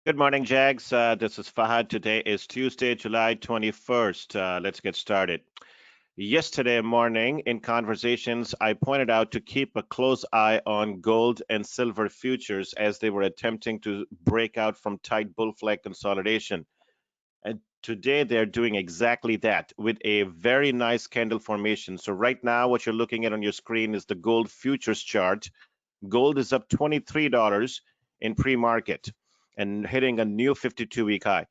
Good morning, Jags. This is Fahad. Today is Tuesday, July 21st. Let's get started. Yesterday morning in conversations, I pointed out to keep a close eye on gold and silver futures as they were attempting to break out from tight bull flag consolidation. And today they're doing exactly that with a very nice candle formation. So right now, what you're looking at on your screen is the gold futures chart. Gold is up $23 in pre-market and hitting a new 52-week high.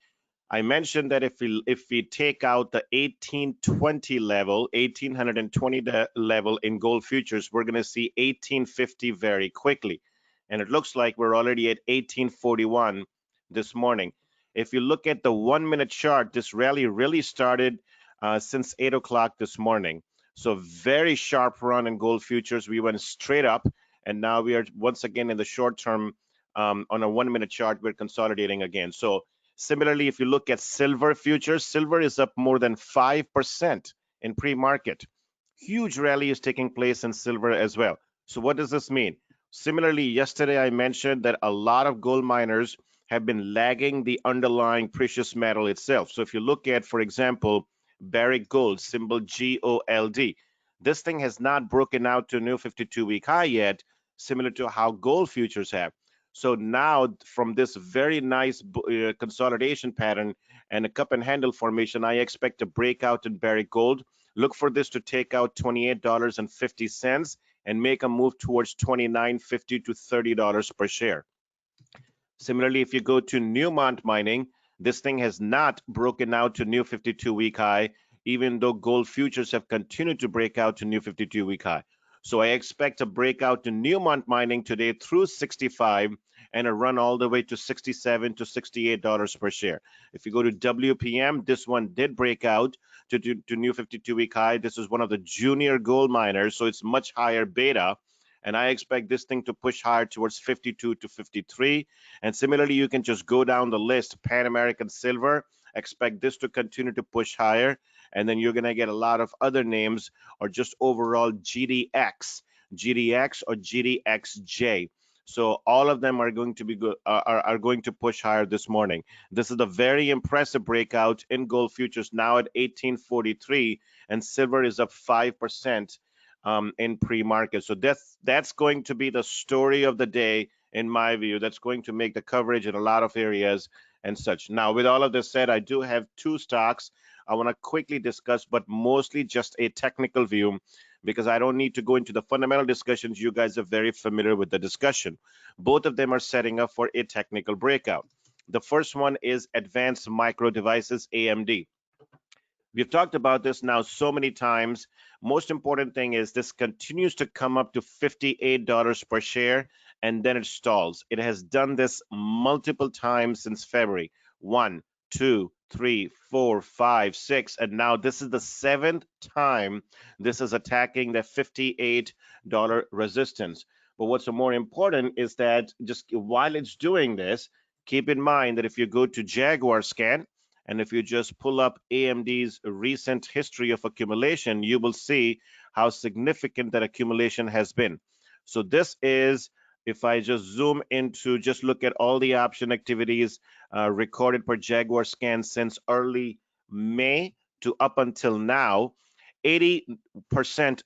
I mentioned that if we take out the 1820 level, 1820 level in gold futures, we're going to see 1850 very quickly. And it looks like we're already at 1841 this morning. If you look at the 1-minute chart, this rally really started since 8 o'clock this morning. So very sharp run in gold futures. We went straight up, and now we are once again in the short term on a 1-minute chart. We're consolidating again. So similarly, if you look at silver futures, silver is up more than 5% in pre-market. Huge rally is taking place in silver as well. So what does this mean? Similarly, yesterday I mentioned that a lot of gold miners have been lagging the underlying precious metal itself. So if you look at, for example, Barrick Gold, symbol GOLD, this thing has not broken out to a new 52-week high yet, similar to how gold futures have. So now from this very nice consolidation pattern and a cup and handle formation, I expect a breakout in Barrick Gold. Look for this to take out $28.50 and make a move towards $29.50 to $30 per share. Similarly, if you go to Newmont Mining, this thing has not broken out to new 52-week high, even though gold futures have continued to break out to new 52-week high. So I expect a breakout to Newmont Mining today through 65 and a run all the way to $67 to $68 per share. If you go to WPM, this one did break out to new 52-week high. This is one of the junior gold miners, so it's much higher beta. And I expect this thing to push higher towards 52 to 53. And similarly, you can just go down the list. Pan American Silver, expect this to continue to push higher. And then you're going to get a lot of other names, or just overall GDX or GDXJ. So all of them are going to be good, are going to push higher this morning. This is a very impressive breakout in gold futures now at 1843, and silver is up 5% in pre-market. So that's going to be the story of the day, in my view. That's going to make the coverage in a lot of areas and such. Now, with all of this said, I do have two stocks I want to quickly discuss, but mostly just a technical view, because I don't need to go into the fundamental discussions. You guys are very familiar with the discussion. Both of them are setting up for a technical breakout. The first one is Advanced Micro Devices, AMD. We've talked about this now so many times. Most important thing is this continues to come up to $58 per share, and then it stalls. It has done this multiple times since February. 1, 2, 3, 4, 5, 6, and now this is the 7th time this is attacking the $58 resistance. But what's more important is that just while it's doing this, keep in mind that if you go to Jaguar scan, and if you just pull up AMD's recent history of accumulation, you will see how significant that accumulation has been. So this is, if I just zoom into, just look at all the option activities recorded per Jaguar scan since early May to up until now, 80%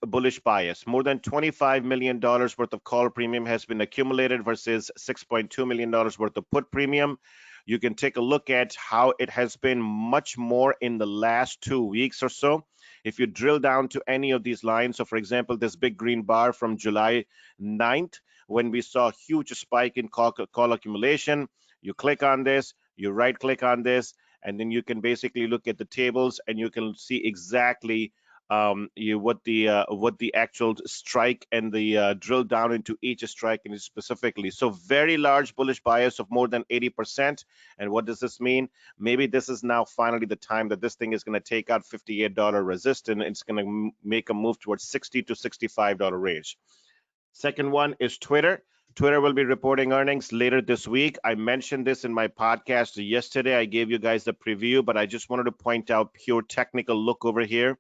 bullish bias. More than $25 million worth of call premium has been accumulated versus $6.2 million worth of put premium. You can take a look at how it has been much more in the last 2 weeks or so. If you drill down to any of these lines, so for example, this big green bar from July 9th, when we saw a huge spike in call accumulation, you click on this, you right click on this, and then you can basically look at the tables and you can see exactly what the actual strike and the drill down into each strike and specifically. So very large bullish bias of more than 80%. And what does this mean? Maybe this is now finally the time that this thing is going to take out $58 resistance. It's going to make a move towards $60 to $65 range. Second one is Twitter. Twitter will be reporting earnings later this week. I mentioned this in my podcast yesterday. I gave you guys the preview, but I just wanted to point out pure technical look over here.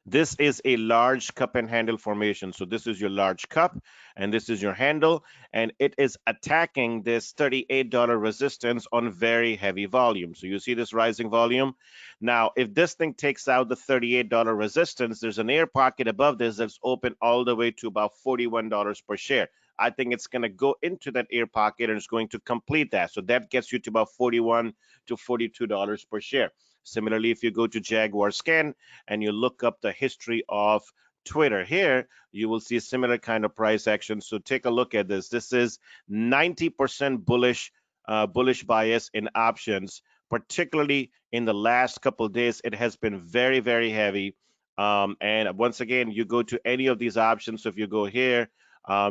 This is a large cup and handle formation. So this is your large cup and this is your handle, and it is attacking this $38 resistance on very heavy volume. So you see this rising volume. Now, if this thing takes out the $38 resistance, there's an air pocket above this that's open all the way to about $41 per share. I think it's going to go into that air pocket and it's going to complete that. So that gets you to about $41 to $42 per share. Similarly, if you go to Jaguar scan and you look up the history of Twitter here, you will see a similar kind of price action. So take a look at this. This is 90% bullish bias in options, particularly in the last couple of days. It has been very, very heavy. And once again, you go to any of these options. So if you go here,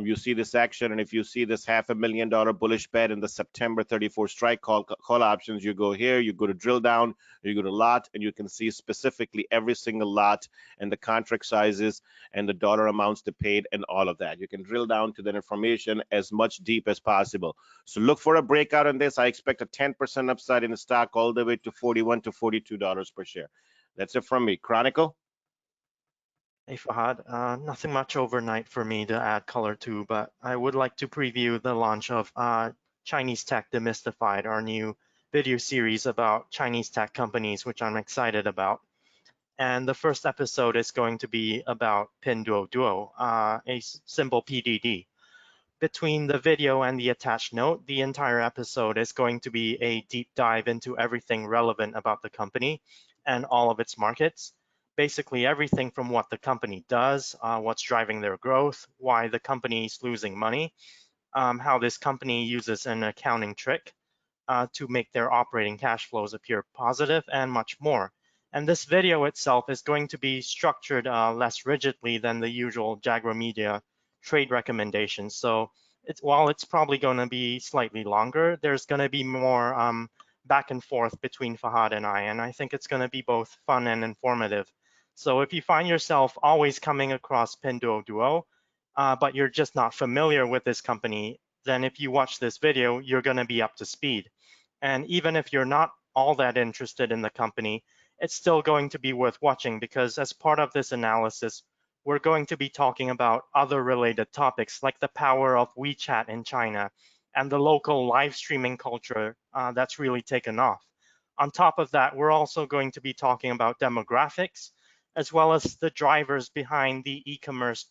you see this action, and if you see this $500,000 bullish bet in the September 34 strike call options, you go here, you go to drill down, you go to lot, and you can see specifically every single lot and the contract sizes and the dollar amounts they paid and all of that. You can drill down to that information as much deep as possible. So look for a breakout on this. I expect a 10% upside in the stock all the way to $41 to $42 per share. That's it from me. Chronicle? Hey Fahad, nothing much overnight for me to add color to, but I would like to preview the launch of Chinese Tech Demystified, our new video series about Chinese tech companies, which I'm excited about. And the first episode is going to be about Pinduoduo, a symbol PDD. Between the video and the attached note, the entire episode is going to be a deep dive into everything relevant about the company and all of its markets. Basically everything from what the company does, what's driving their growth, why the company is losing money, how this company uses an accounting trick to make their operating cash flows appear positive, and much more. And this video itself is going to be structured less rigidly than the usual Jaguar Media trade recommendations. So while it's probably going to be slightly longer, there's going to be more back and forth between Fahad and I think it's going to be both fun and informative. So if you find yourself always coming across Pinduoduo, but you're just not familiar with this company, then if you watch this video, you're going to be up to speed. And even if you're not all that interested in the company, it's still going to be worth watching, because as part of this analysis, we're going to be talking about other related topics like the power of WeChat in China and the local live streaming culture that's really taken off. On top of that, we're also going to be talking about demographics, as well as the drivers behind the e-commerce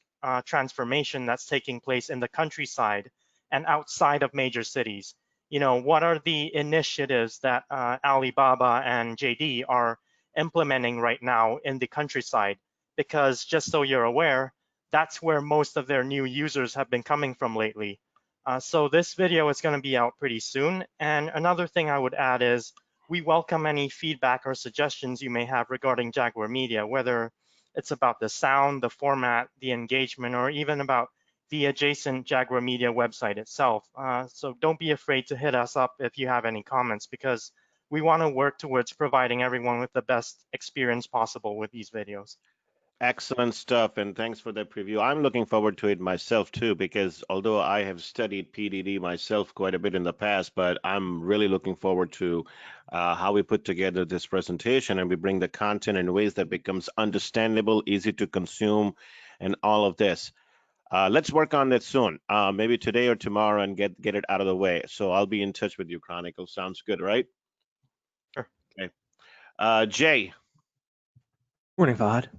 transformation that's taking place in the countryside and outside of major cities. You know, what are the initiatives that Alibaba and JD are implementing right now in the countryside? Because just so you're aware, that's where most of their new users have been coming from lately. So this video is going to be out pretty soon. And another thing I would add is we welcome any feedback or suggestions you may have regarding Jaguar Media, whether it's about the sound, the format, the engagement, or even about the adjacent Jaguar Media website itself. So don't be afraid to hit us up if you have any comments, because we want to work towards providing everyone with the best experience possible with these videos. Excellent stuff, and thanks for that preview. I'm looking forward to it myself too, because although I have studied PDD myself quite a bit in the past, but I'm really looking forward to how we put together this presentation and we bring the content in ways that becomes understandable, easy to consume, and all of this. Let's work on that soon, maybe today or tomorrow, and get it out of the way. So I'll be in touch with you, Chronicle. Sounds good, right? Sure. Okay. Jay. Morning, Fahad.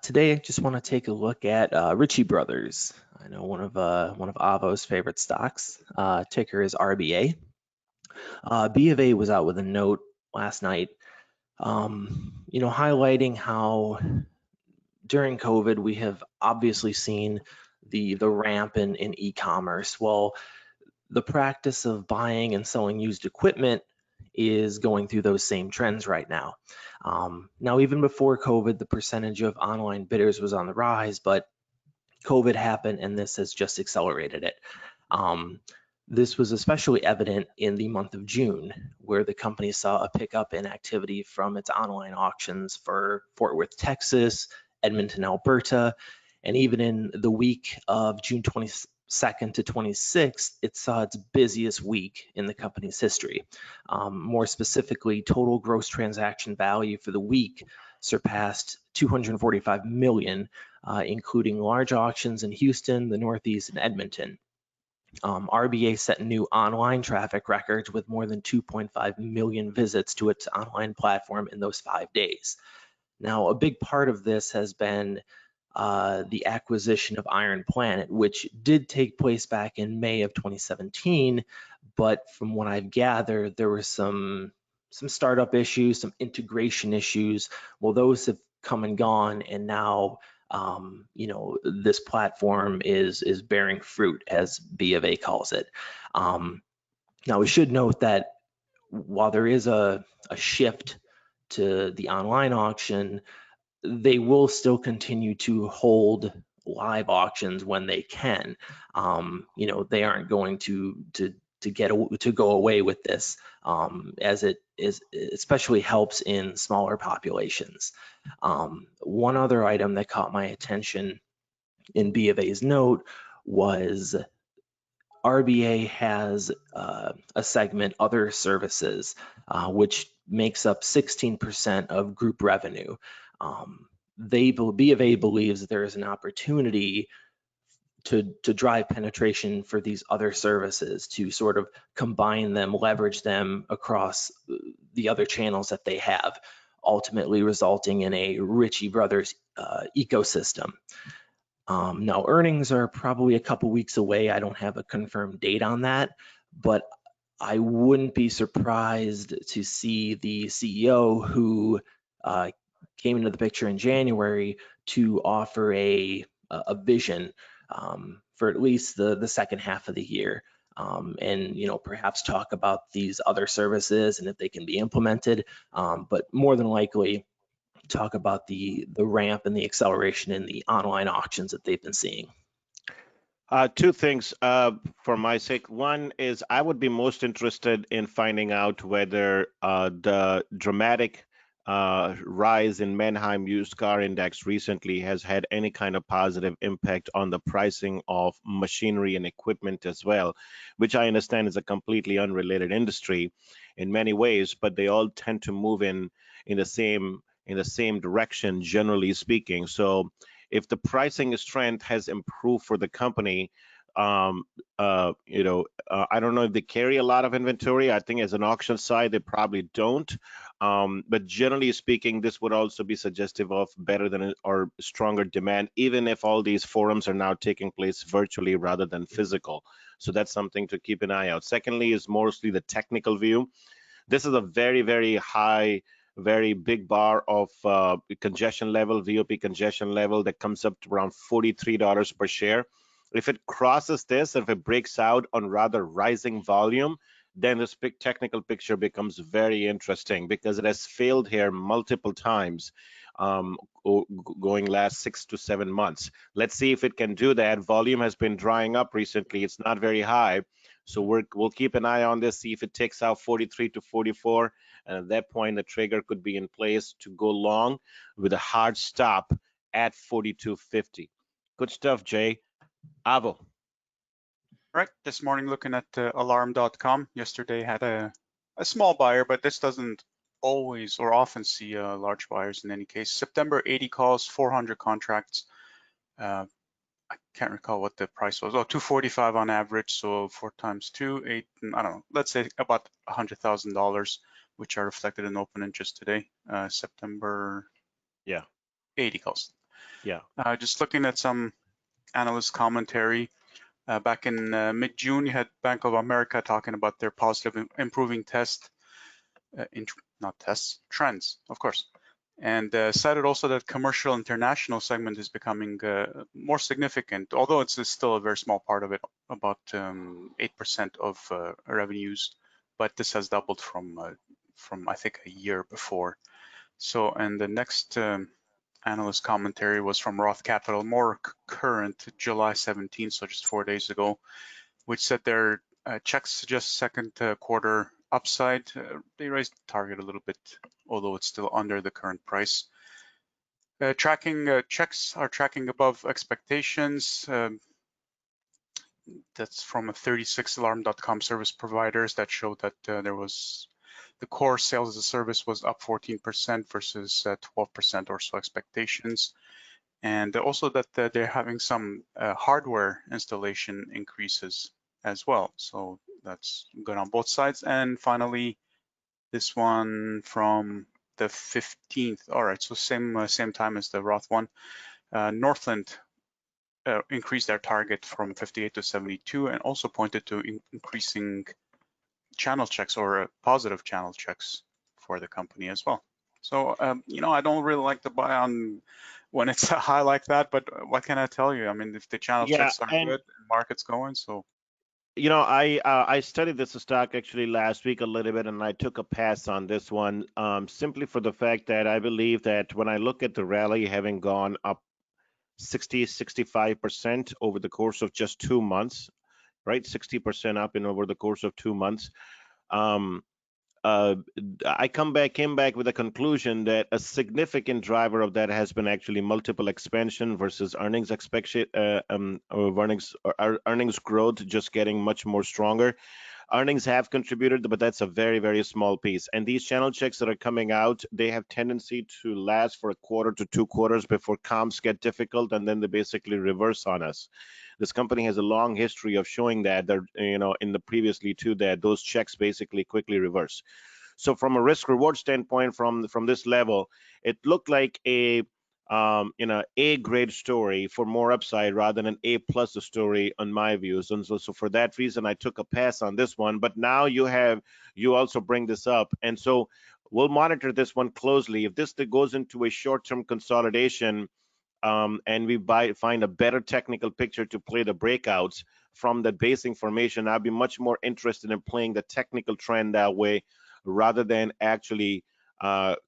Today, I just want to take a look at Ritchie Brothers. I know one of Avo's favorite stocks. Ticker is RBA. B of A was out with a note last night, highlighting how during COVID we have obviously seen the ramp in e-commerce. Well, the practice of buying and selling used equipment is going through those same trends right now. Now, even before COVID, the percentage of online bidders was on the rise, but COVID happened and this has just accelerated it. This was especially evident in the month of June, where the company saw a pickup in activity from its online auctions for Fort Worth, Texas, Edmonton, Alberta, and even in the week of June 22nd to 26th, it saw its busiest week in the company's history. More specifically, total gross transaction value for the week surpassed 245 million, including large auctions in Houston, the Northeast, and Edmonton. RBA set new online traffic records with more than 2.5 million visits to its online platform in those 5 days. Now, a big part of this has been the acquisition of Iron Planet, which did take place back in May of 2017, but from what I've gathered, there were some startup issues, some integration issues. Well, those have come and gone, and now this platform is bearing fruit, as B of A calls it. Now, we should note that while there is a shift to the online auction, they will still continue to hold live auctions when they can. They aren't going to go away with this, as it especially helps in smaller populations. One other item that caught my attention in B of A's note was RBA has a segment, other services, which makes up 16% of group revenue. B of A believes there is an opportunity to drive penetration for these other services, to sort of combine them, leverage them across the other channels that they have, ultimately resulting in a Ritchie Brothers ecosystem. Now, earnings are probably a couple weeks away. I don't have a confirmed date on that, but I wouldn't be surprised to see the CEO who came into the picture in January to offer a vision for at least the second half of the year, and perhaps talk about these other services and if they can be implemented, but more than likely talk about the ramp and the acceleration in the online auctions that they've been seeing. Two things for my sake. One is I would be most interested in finding out whether the dramatic rise in Manheim used car index recently has had any kind of positive impact on the pricing of machinery and equipment as well, which I understand is a completely unrelated industry in many ways, but they all tend to move in the same direction, generally speaking. So if the pricing strength has improved for the company, I don't know if they carry a lot of inventory. I think as an auction side, they probably don't. But generally speaking, this would also be suggestive of better than or stronger demand, even if all these forums are now taking place virtually rather than physical. So that's something to keep an eye out. Secondly, is mostly the technical view. This is a very, very high, very big bar of congestion level, VOP congestion level that comes up to around $43 per share. If it crosses this, if it breaks out on rather rising volume, then this big technical picture becomes very interesting because it has failed here multiple times going last 6 to 7 months. Let's see if it can do that. Volume has been drying up recently. It's not very high. So we'll keep an eye on this, see if it takes out 43 to 44. And at that point, the trigger could be in place to go long with a hard stop at 42.50. Good stuff, Jay. Avo. Right, this morning looking at alarm.com. Yesterday had a small buyer, but this doesn't always or often see large buyers in any case. September 80 calls, 400 contracts. I can't recall what the price was. Oh, 245 on average, so 4 times 2, 8, I don't know. Let's say about $100,000, which are reflected in open interest today. September 80 calls. Yeah. Just looking at some analyst commentary. Back in mid-June, you had Bank of America talking about their positive improving trends, of course, and cited also that commercial international segment is becoming more significant, although it's still a very small part of it, about 8% of revenues, but this has doubled from I think a year before. So, and the next analyst commentary was from Roth Capital, more current, July 17th, so just 4 days ago, which said their checks suggest second quarter upside. They raised the target a little bit, although it's still under the current price. Checks are tracking above expectations. That's from a 36alarm.com service providers that showed that there was the core sales as a service was up 14% versus 12% or so expectations. And also that they're having some hardware installation increases as well. So that's good on both sides. And finally, this one from the 15th. All right, so same time as the Roth one. Northland increased their target from 58 to 72 and also pointed to increasing channel checks or positive channel checks for the company as well. So, you know, I don't really like to buy on when it's a high like that, but what can I tell you? I mean, if the channel checks are and good, market's going, so. you know, I studied this stock actually last week a little bit, and I took a pass on this one simply for the fact that I believe that when I look at the rally having gone up 65% over the course of just 2 months, right? 60% up in over the course of 2 months. I came back with a conclusion that a significant driver of that has been actually multiple expansion versus earnings expectation, earnings growth just getting much more stronger. Earnings have contributed, but that's a very, very small piece. And these channel checks that are coming out, they have tendency to last for a quarter to 2 quarters before comps get difficult, and then they basically reverse on us. This company has a long history of showing that, you know, in the previously too, that those checks basically quickly reverse. So from a risk reward standpoint, from this level, it looked like a you know, A grade story for more upside rather than an A plus story on my views. And so for that reason, I took a pass on this one. But now you also bring this up, and so we'll monitor this one closely. If this goes into a short-term consolidation, and we find a better technical picture to play the breakouts from the base information, I'd be much more interested in playing the technical trend that way rather than actually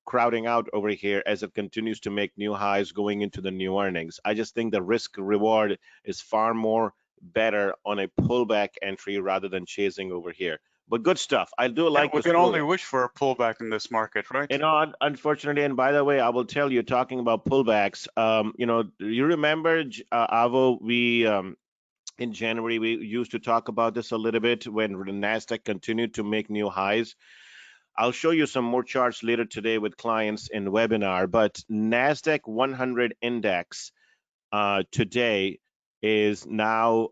crowding out over here as it continues to make new highs going into the new earnings. I just think the risk reward is far more better on a pullback entry rather than chasing over here. But good stuff. I do like we the can story. only wish for a pullback in this market, right? You know, unfortunately, and by the way, I will tell you, talking about pullbacks, you know, you remember, Avo, we in January, we used to talk about this a little bit when the NASDAQ continued to make new highs. I'll show you some more charts later today with clients in webinar, but NASDAQ 100 index today is now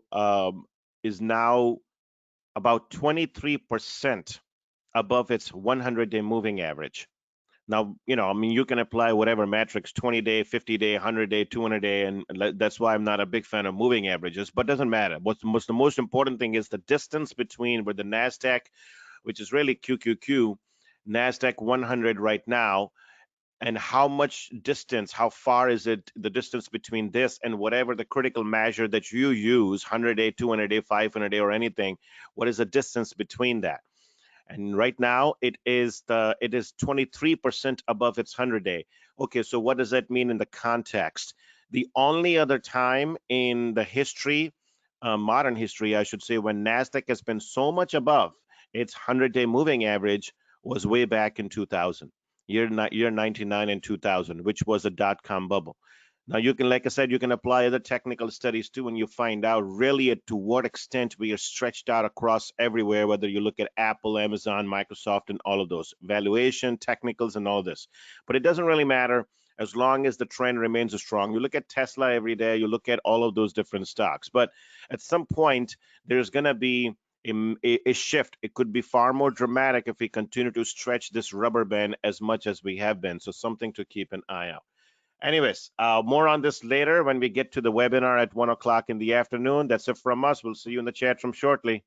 about 23% above its 100-day moving average. Now, you know, I mean, you can apply whatever metrics, 20-day, 50-day, 100-day, 200-day, and that's why I'm not a big fan of moving averages, but doesn't matter. The most important thing is the distance between where the NASDAQ, which is really QQQ, NASDAQ 100 right now, and how much distance, how far is it, the distance between this and whatever the critical measure that you use, 100-day, 200-day, 500-day, or anything, what is the distance between that? And right now it is 23% above its 100-day. Okay, so what does that mean in the context? The only other time in the history, modern history, I should say, when NASDAQ has been so much above its 100-day moving average was way back in 2000, year 99 and 2000, which was a dot-com bubble. Now you can, like I said, you can apply other technical studies too, and you find out really to what extent we are stretched out across everywhere, whether you look at Apple, Amazon, Microsoft, and all of those, valuation, technicals, and all this. But it doesn't really matter as long as the trend remains strong. You look at Tesla every day, you look at all of those different stocks. But at some point, there's going to be a shift. It could be far more dramatic if we continue to stretch this rubber band as much as we have been. So something to keep an eye out. Anyways, more on this later when we get to the webinar at 1 o'clock in the afternoon. That's it from us. We'll see you in the chat room shortly.